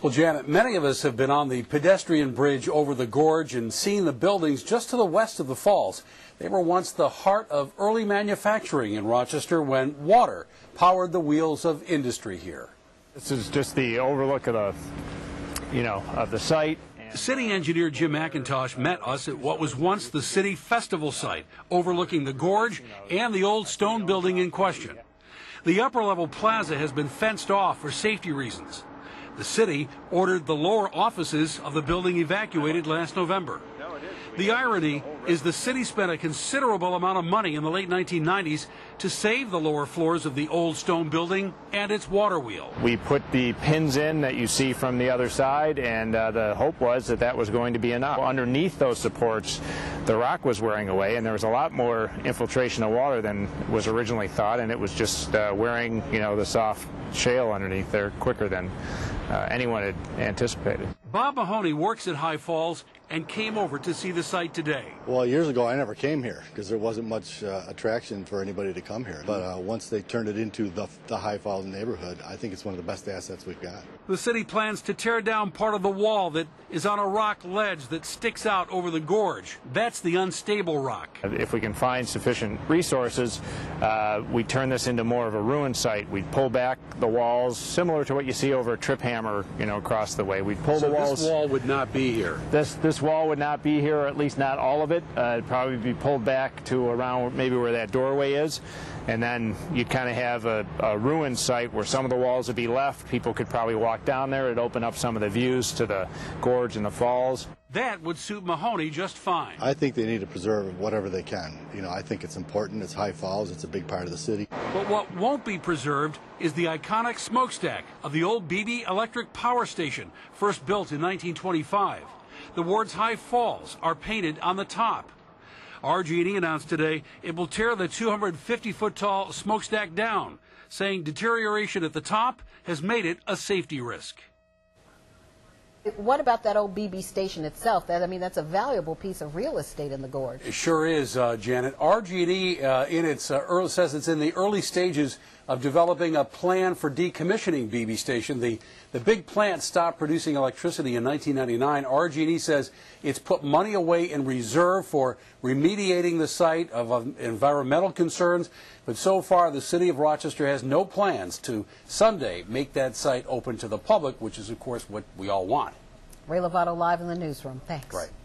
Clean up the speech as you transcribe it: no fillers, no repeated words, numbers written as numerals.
Well, Janet, many of us have been on the pedestrian bridge over the Gorge and seen the buildings just to the west of the falls. They were once the heart of early manufacturing in Rochester when water powered the wheels of industry here. This is just the overlook of the site. City engineer Jim McIntosh met us at what was once the city festival site, overlooking the Gorge and the old stone building in question. The upper-level plaza has been fenced off for safety reasons. The city ordered the lower offices of the building evacuated last November. The irony is the city spent a considerable amount of money in the late 1990s to save the lower floors of the old stone building and its water wheel. We put the pins in that you see from the other side, and the hope was that that was going to be enough. Underneath those supports, the rock was wearing away, and there was a lot more infiltration of water than was originally thought, and it was just wearing, the soft shale underneath there quicker than anyone had anticipated. Bob Mahoney works at High Falls and came over to see the site today. Well, years ago I never came here because there wasn't much attraction for anybody to come here. But once they turned it into the High Falls neighborhood, I think it's one of the best assets we've got. The city plans to tear down part of the wall that is on a rock ledge that sticks out over the gorge. That's the unstable rock. If we can find sufficient resources, we turn this into more of a ruin site. We'd pull back the walls, similar to what you see over a trip hammer, across the way. We'd pull the walls. This wall would not be here. This wall would not be here, or at least not all of it. It'd probably be pulled back to around maybe where that doorway is, and then you'd kind of have a ruined site where some of the walls would be left. People could probably walk down there. It'd open up some of the views to the gorge and the falls. That would suit Mahoney just fine. I think they need to preserve whatever they can. I think it's important. It's High Falls. It's a big part of the city. But what won't be preserved is the iconic smokestack of the old BB electric power station, first built in 1925. The words High Falls are painted on the top. RG&E announced today it will tear the 250-foot-tall smokestack down, saying deterioration at the top has made it a safety risk. What about that old BB station itself? That's a valuable piece of real estate in the gorge. It sure is, Janet. RG&E says it's in the early stages of developing a plan for decommissioning BB station. The big plant stopped producing electricity in 1999. RG&E says it's put money away in reserve for remediating the site of environmental concerns, but so far the City of Rochester has no plans to someday make that site open to the public, which is, of course, what we all want. Ray Lovato live in the newsroom. Thanks. Right.